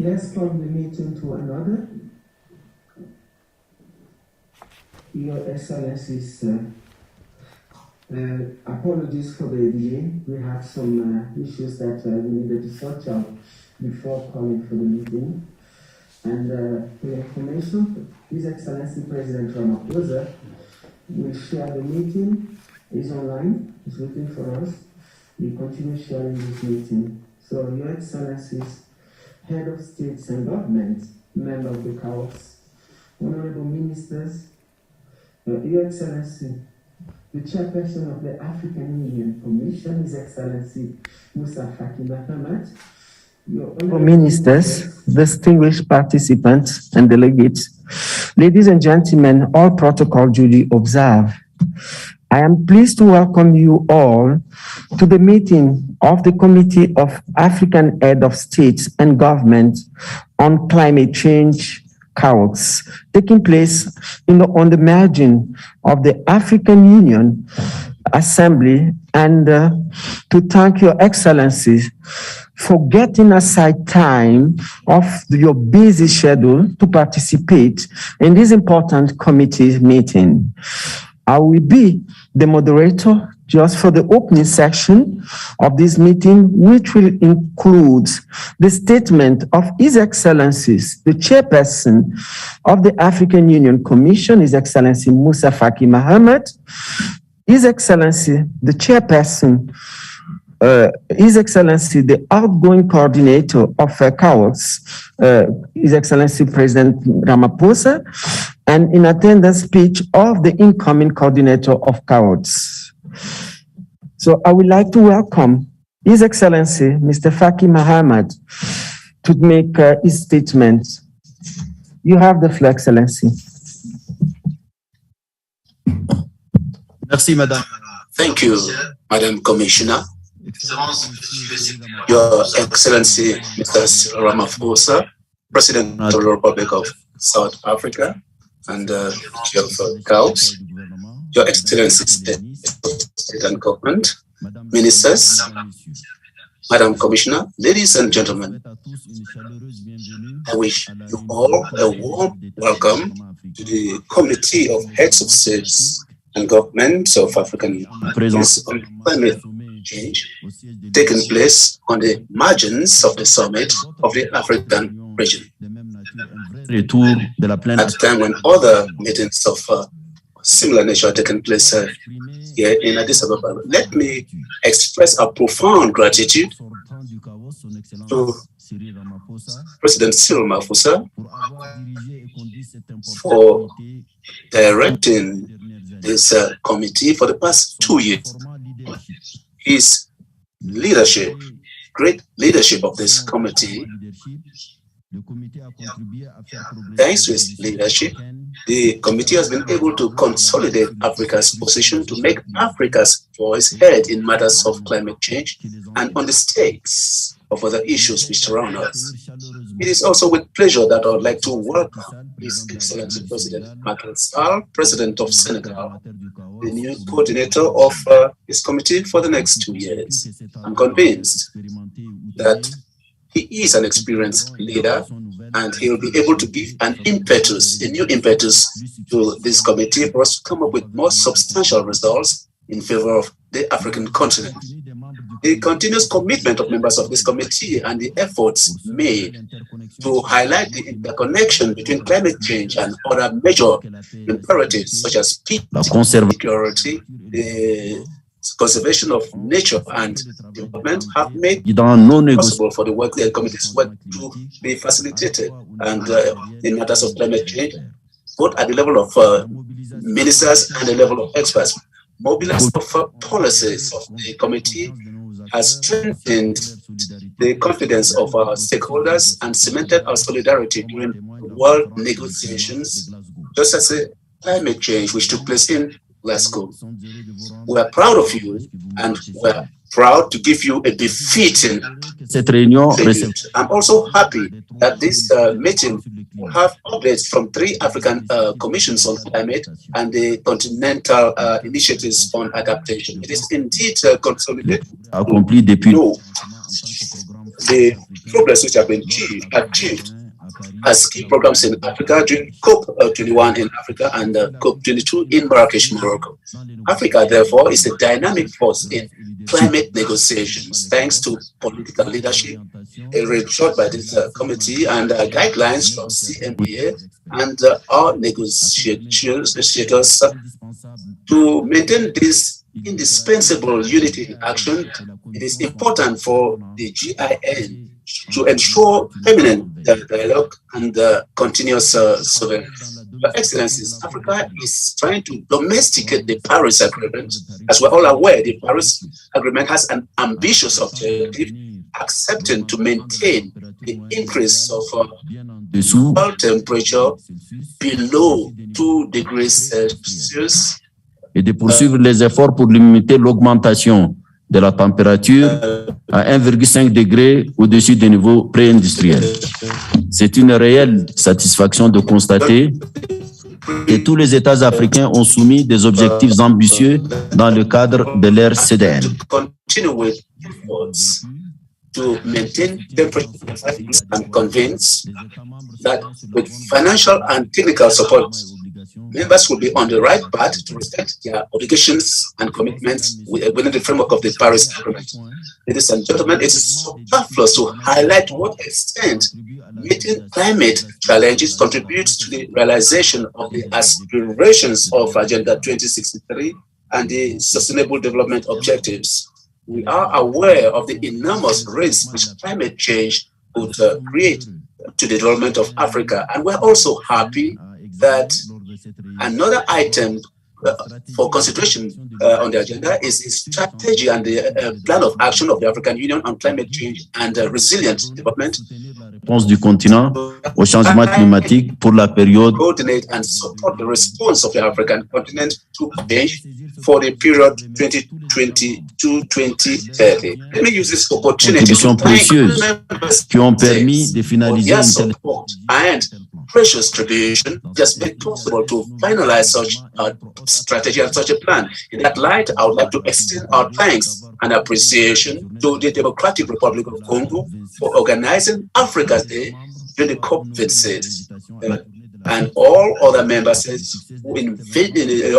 Let's from the meeting to another. Your Excellencies, apologies for the delay. We had some issues that we needed to sort out before calling for the meeting. And for your information, His Excellency President Ramaphosa will share the meeting. He's online, he's waiting for us. We continue sharing this meeting. So, Your Excellencies, Head of States and Government, Member of the House, Honorable Ministers, Your Excellency, the Chairperson of the African Union Commission, His Excellency Musa Faki Mahamat, Honorable Ministers, distinguished participants and delegates, ladies and gentlemen, all protocol duly observed. I am pleased to welcome you all to the meeting of the Committee of African Head of States and Government on Climate Change, CAOX, taking place on the margin of the African Union Assembly, and to thank Your Excellencies for getting aside time of your busy schedule to participate in this important committee meeting. I will be the moderator just for the opening section of this meeting, which will include the statement of His Excellencies, the Chairperson of the African Union Commission, His Excellency Musa Faki Mahamat, His Excellency, the Chairperson, His Excellency, the outgoing coordinator of CAOX, His Excellency President Ramaphosa, and in attendance speech of the incoming coordinator of CAOX. So I would like to welcome His Excellency, Mr. Faki Mahamat, to make his statement. You have the floor, Excellency. Merci, Madame. Thank you, Madam Commissioner. Your Excellency, Mr. Cyril Ramaphosa, President of the Republic of South Africa, and Chair of CAOX, Your Excellencies, State and Government, Ministers, Madam Commissioner, ladies and gentlemen, I wish you all a warm welcome to the Committee of Heads of States and Governments of African Unions on Climate Change, taking place on the margins of the summit of the African region. At a time when other meetings of similar nature are taking place here in Addis Ababa, let me express our profound gratitude to President Cyril Ramaphosa for directing this committee for the past 2 years. His leadership, great leadership of this committee, thanks to his leadership, the committee has been able to consolidate Africa's position to make Africa's voice heard in matters of climate change and on the stakes of other issues which surround us. It is also with pleasure that I would like to welcome His Excellency President Macky Sall, President of Senegal, the new coordinator of his committee for the next 2 years. I'm convinced that he is an experienced leader, and he will be able to give an impetus, a new impetus to this committee for us to come up with more substantial results in favor of the African continent. The continuous commitment of members of this committee and the efforts made to highlight the interconnection between climate change and other major imperatives such as peace, security, the conservation of nature and development have made it possible for the work the committee's work to be facilitated. And in matters of climate change, both at the level of ministers and the level of experts, mobilization of policies of the committee has strengthened the confidence of our stakeholders and cemented our solidarity during world negotiations, just as the climate change which took place in Glasgow. We are proud of you, and we are proud to give you a befitting tribute. I'm also happy that this meeting will have updates from 3 African commissions on climate and the continental initiatives on adaptation. It is indeed consolidated. the progress which have been achieved as key programs in Africa during COP21 in Africa and COP22 in Marrakesh, Morocco. Africa, therefore, is a dynamic force in climate negotiations, thanks to political leadership, a report by this committee, and guidelines from CMEA and our negotiators to maintain this indispensable unity in action. It is important for the GIN to ensure permanent dialogue and continuous surveillance. Your Excellencies, Africa is trying to domesticate the Paris Agreement. As we're all aware, the Paris Agreement has an ambitious objective, accepting to maintain the increase of world temperature below 2 degrees Celsius et de poursuivre les efforts pour limiter l'augmentation de la température à 1,5 degré au-dessus des niveaux pré-industriels. C'est une réelle satisfaction de constater que tous les États africains ont soumis des objectifs ambitieux dans le cadre de l'ère CDN. To maintain temperature and convince that with financial and technical support, members will be on the right path to respect their obligations and commitments within the framework of the Paris Agreement. Ladies and gentlemen, it is superfluous to highlight what extent meeting climate challenges contributes to the realization of the aspirations of Agenda 2063 and the Sustainable Development Objectives. We are aware of the enormous risk which climate change would create to the development of Africa. And we're also happy that another item for consideration on the agenda is the strategy and the plan of action of the African Union on climate change and resilient development. Réponse du continent au changement climatique pour la période. Coordinate and support the response of the African continent to change for the period 2020-2030. Let me use this opportunity to thank members qui ont permis de finaliser their support and precious contribution just made possible to finalize such a strategy and such a plan. In that light, I would like to extend our thanks and appreciation to the Democratic Republic of Congo for organizing Africa's Day during the COP visit, and all other member states who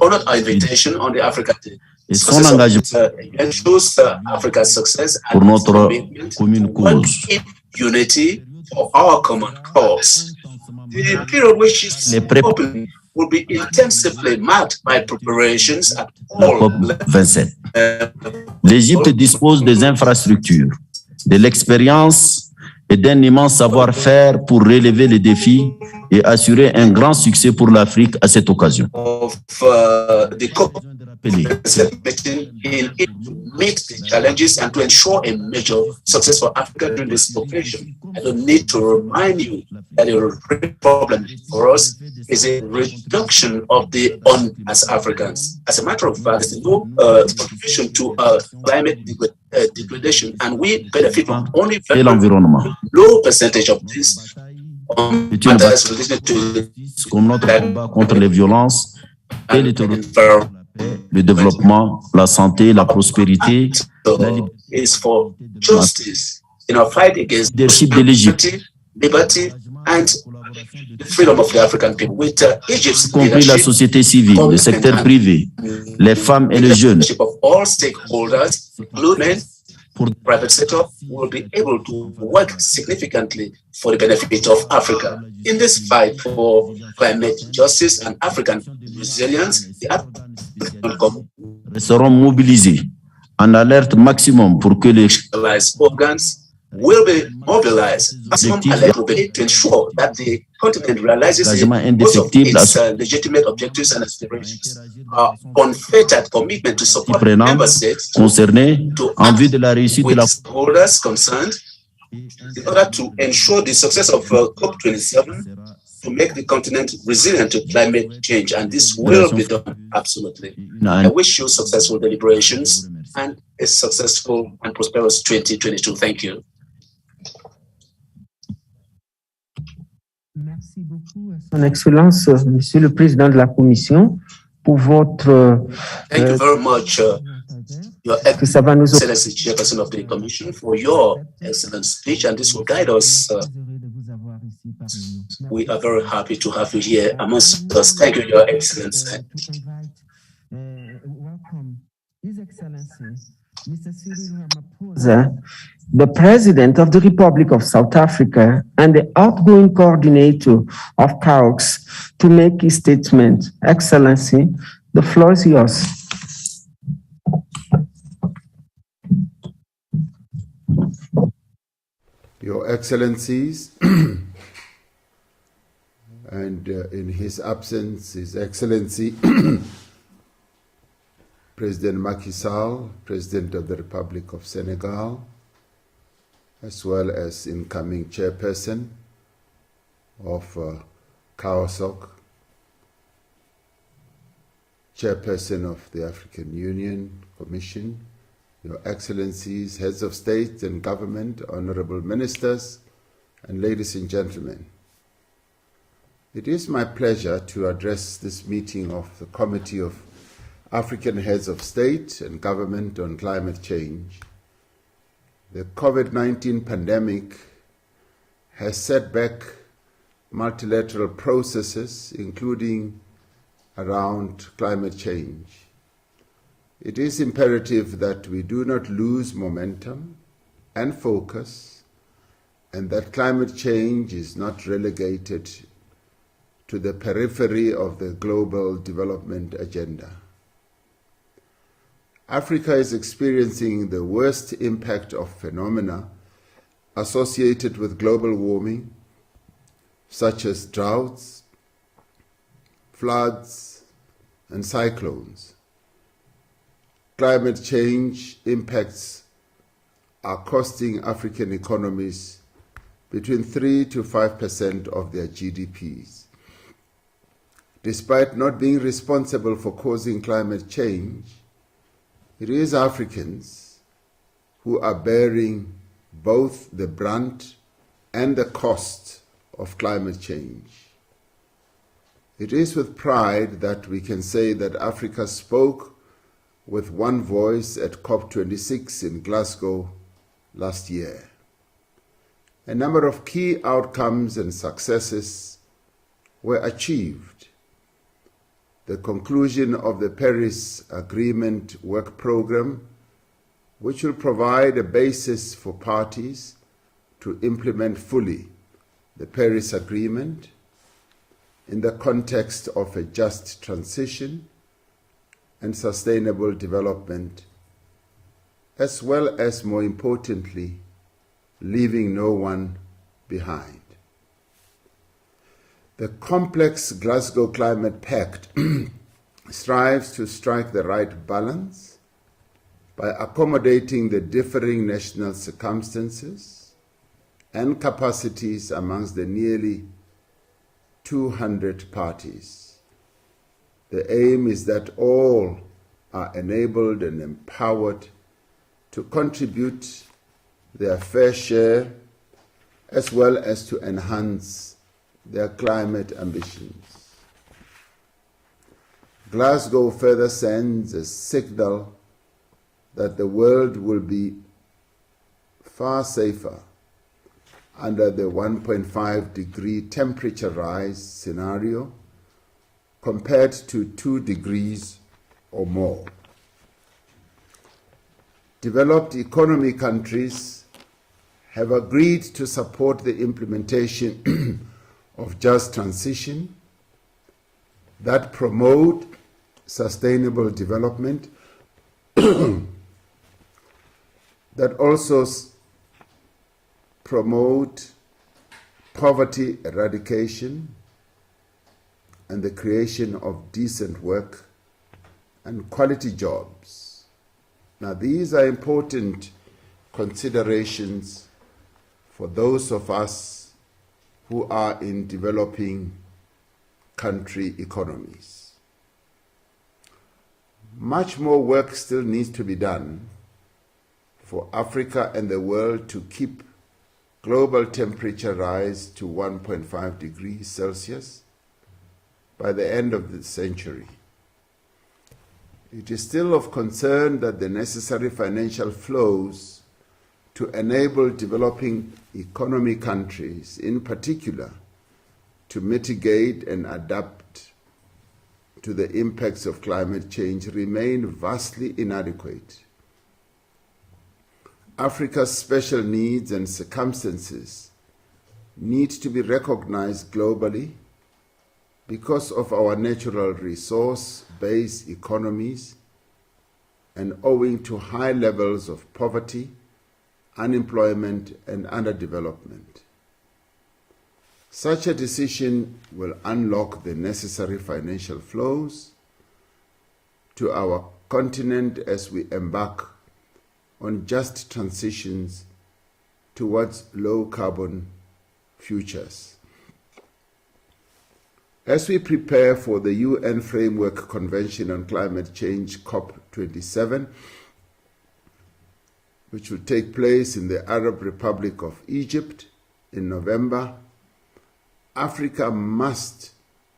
honored our invitation on the Africa Day. Son engagement ensures Africa's success pour and notre commitment commune to work cause. in unity for our common cause. The period which is open will be intensively marked by preparations at La all COP levels. 27. L'Égypte dispose des infrastructures, de l'expérience et d'un immense savoir-faire pour relever les défis et assurer un grand succès pour l'Afrique à cette occasion. Of the COP meeting in it to meet the challenges and to ensure a major success for Africa during this occasion. I don't need to remind you that the real problem for us is a reduction of the as Africans. As a matter of fact, there's no contribution to climate degradation, and we benefit from only Et l'environnement. low percentage of this. C'est une bataille comme notre combat contre les violences et les terroristes. Le développement, la santé, la prospérité, la is for justice in our fight against leadership de l'Égypte, liberty, and the freedom of the African people. With Egypt's y compris la leadership, société civile, le secteur privé, les femmes et les jeunes, leadership of all stakeholders, including the private sector, will be able to work significantly for the benefit of Africa. In this fight for climate justice and African resilience, the African seront mobilisés en alerte maximum pour que les organs will be mobilized. Maximum alert will be to ensure that the continent realizes most of its legitimate objectives and aspirations. Our unfettered commitment to support member states concernés en vue de la réussite de la stakeholders concerned in order to ensure the success of COP27 to make the continent resilient to climate change, and this will be done absolutely. I wish you successful deliberations and a successful and prosperous 2022. Thank you. Merci beaucoup, Son Excellence, Monsieur le Président de la Commission, pour votre... Thank you very much, Your Excellency, Chairperson of the Commission, for your excellent speech, and this will guide us. We are very happy to have you here amongst us. Thank you, Your Excellency. Welcome His Excellency, Mr. Cyril Ramaphosa, the President of the Republic of South Africa and the outgoing coordinator of CAUX, to make his statement. Excellency, the floor is yours. Your Excellencies, and in his absence, His Excellency, President Macky Sall, President of the Republic of Senegal, as well as incoming Chairperson of CAOSOC, Chairperson of the African Union Commission, Your Excellencies, Heads of State and Government, Honorable Ministers, and ladies and gentlemen. It is my pleasure to address this meeting of the Committee of African Heads of State and Government on Climate Change. The COVID-19 pandemic has set back multilateral processes, including around climate change. It is imperative that we do not lose momentum and focus, and that climate change is not relegated to the periphery of the global development agenda. Africa is experiencing the worst impact of phenomena associated with global warming, such as droughts, floods, and cyclones. Climate change impacts are costing African economies between 3 to 5% of their GDPs. Despite not being responsible for causing climate change, it is Africans who are bearing both the brunt and the cost of climate change. It is with pride that we can say that Africa spoke with one voice at COP26 in Glasgow last year. A number of key outcomes and successes were achieved. The conclusion of the Paris Agreement work program, which will provide a basis for parties to implement fully the Paris Agreement in the context of a just transition and sustainable development, as well as, more importantly, leaving no one behind. The complex Glasgow Climate Pact strives to strike the right balance by accommodating the differing national circumstances and capacities amongst the nearly 200 parties. The aim is that all are enabled and empowered to contribute their fair share, as well as to enhance their climate ambitions. Glasgow further sends a signal that the world will be far safer under the 1.5 degree temperature rise scenario compared to 2 degrees or more. Developed economy countries have agreed to support the implementation of just transition that promote sustainable development, that also promote poverty eradication and the creation of decent work and quality jobs. Now, these are important considerations for those of us who are in developing country economies. Much more work still needs to be done for Africa and the world to keep global temperature rise to 1.5 degrees Celsius by the end of the century. It is still of concern that the necessary financial flows to enable developing economy countries, in particular, to mitigate and adapt to the impacts of climate change remain vastly inadequate. Africa's special needs and circumstances need to be recognized globally because of our natural resource-based economies and owing to high levels of poverty, unemployment, and underdevelopment. Such a decision will unlock the necessary financial flows to our continent as we embark on just transitions towards low-carbon futures. As we prepare for the UN Framework Convention on Climate Change, COP27, which will take place in the Arab Republic of Egypt in November, Africa must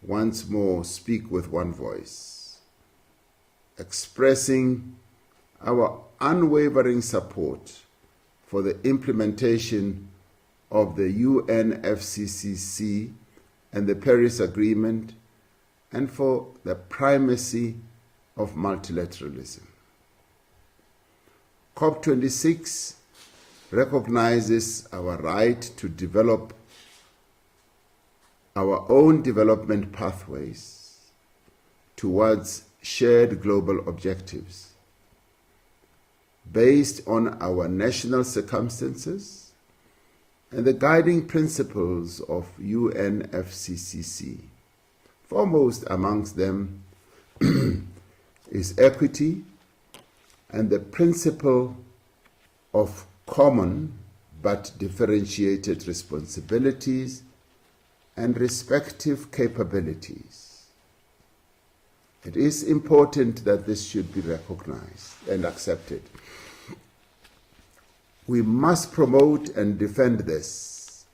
once more speak with one voice, expressing our unwavering support for the implementation of the UNFCCC and the Paris Agreement, and for the primacy of multilateralism. COP26 recognizes our right to develop our own development pathways towards shared global objectives based on our national circumstances and the guiding principles of UNFCCC. Foremost amongst them is equity and the principle of common but differentiated responsibilities and respective capabilities. It is important that this should be recognized and accepted. We must promote and defend this,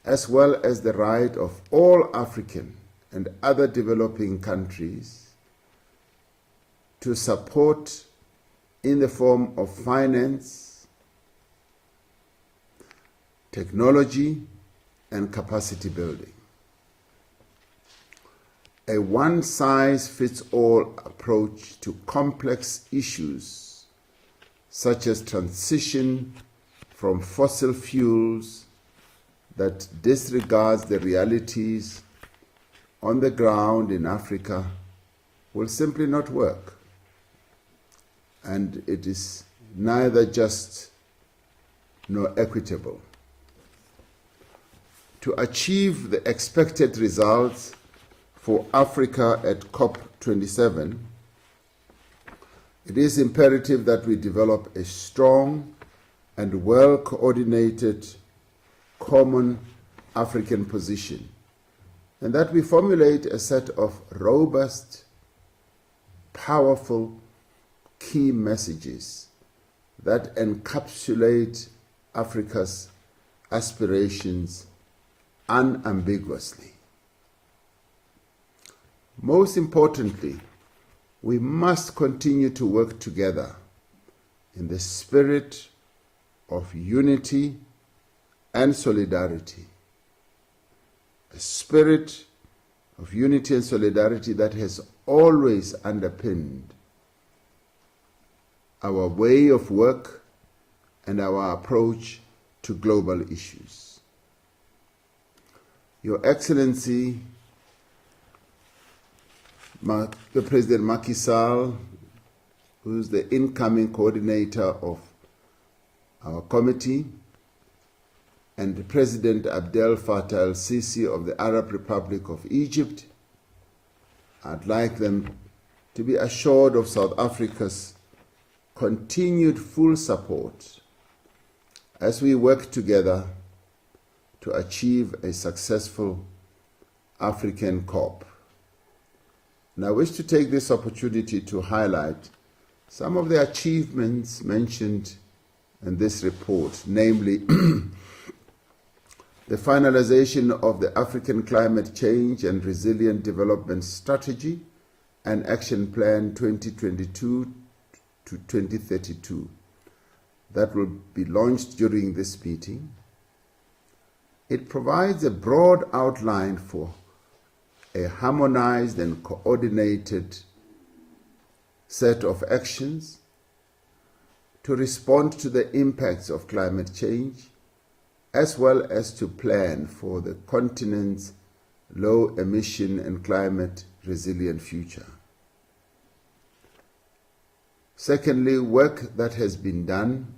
as well as the right of all African and other developing countries to support in the form of finance, technology, and capacity building. A one-size-fits-all approach to complex issues such as transition from fossil fuels that disregards the realities on the ground in Africa will simply not work. And it is neither just nor equitable. To achieve the expected results for Africa at COP27, it is imperative that we develop a strong and well-coordinated common African position, and that we formulate a set of robust, powerful, key messages that encapsulate Africa's aspirations unambiguously. Most importantly, we must continue to work together in the spirit of unity and solidarity, a spirit of unity and solidarity that has always underpinned our way of work and our approach to global issues. Your Excellency, the President Macky Sall, who is the incoming coordinator of our committee, and President Abdel Fattah el-Sisi of the Arab Republic of Egypt, I'd like them to be assured of South Africa's continued full support as we work together to achieve a successful African COP. And I wish to take this opportunity to highlight some of the achievements mentioned in this report, namely the finalization of the African Climate Change and Resilient Development Strategy and Action Plan 2022 to 2032 that will be launched during this meeting. It provides a broad outline for a harmonized and coordinated set of actions to respond to the impacts of climate change, as well as to plan for the continent's low emission and climate resilient future. Secondly, work that has been done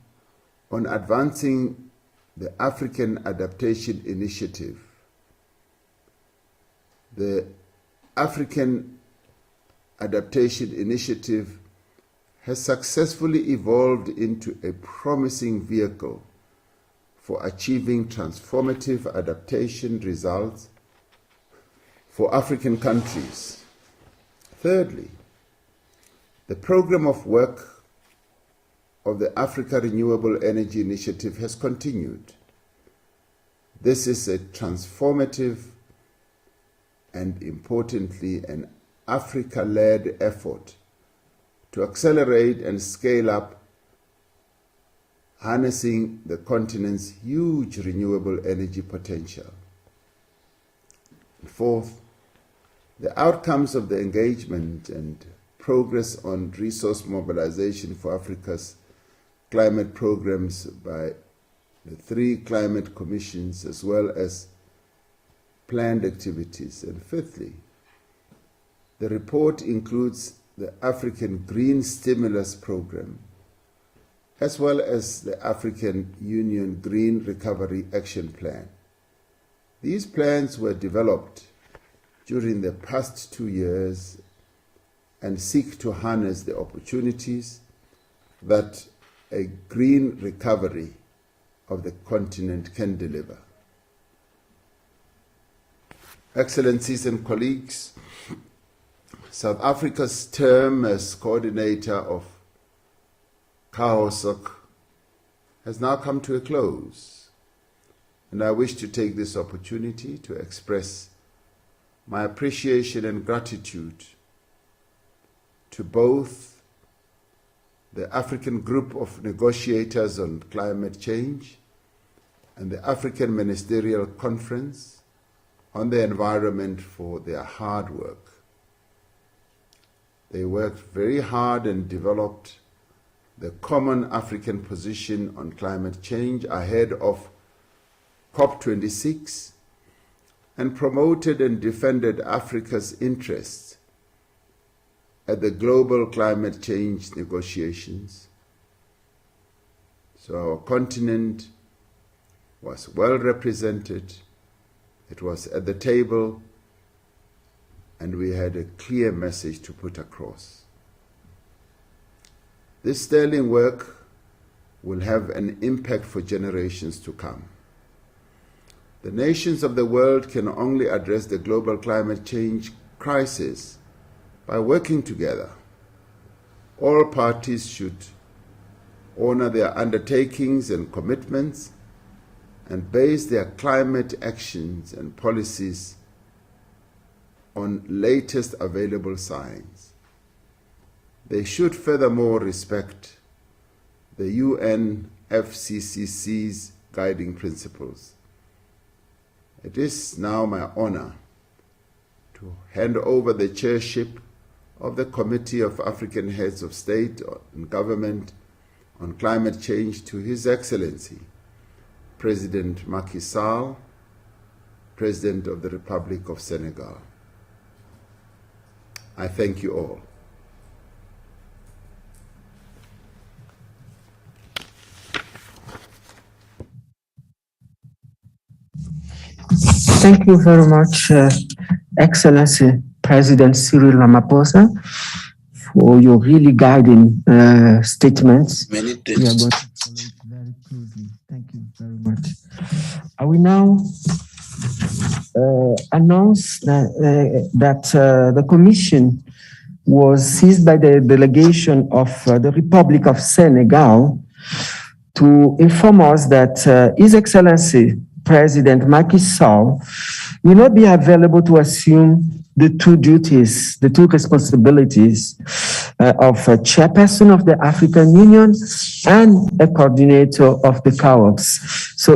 on advancing the African Adaptation Initiative. The African Adaptation Initiative has successfully evolved into a promising vehicle for achieving transformative adaptation results for African countries. Thirdly, the program of work of the Africa Renewable Energy Initiative has continued. This is a transformative and, importantly, an Africa-led effort to accelerate and scale up harnessing the continent's huge renewable energy potential. And fourth, the outcomes of the engagement and progress on resource mobilization for Africa's climate programs by the 3 climate commissions, as well as planned activities. And fifthly, the report includes the African Green Stimulus Program, as well as the African Union Green Recovery Action Plan. These plans were developed during the past 2 years and seek to harness the opportunities that a green recovery of the continent can deliver. Excellencies and colleagues, South Africa's term as coordinator of HoSG has now come to a close, and I wish to take this opportunity to express my appreciation and gratitude to both the African Group of Negotiators on Climate Change and the African Ministerial Conference on the Environment for their hard work. They worked very hard and developed the common African position on climate change ahead of COP26 and promoted and defended Africa's interests at the global climate change negotiations. So our continent was well represented, it was at the table, and we had a clear message to put across. This sterling work will have an impact for generations to come. The nations of the world can only address the global climate change crisis by working together. All parties should honor their undertakings and commitments and base their climate actions and policies on latest available science. They should furthermore respect the UNFCCC's guiding principles. It is now my honor to hand over the chairship of the Committee of African Heads of State and Government on Climate Change to His Excellency, President Macky Sall, President of the Republic of Senegal. I thank you all. Thank you very much, Excellency President Cyril Ramaphosa, for your really guiding statements. Many We are going to follow it very closely. Thank you very much. I will now announce that the Commission was seized by the delegation of the Republic of Senegal to inform us that His Excellency President Macky Sall will not be available to assume the two duties, the two responsibilities of a chairperson of the African Union and a coordinator of the CAOPS. So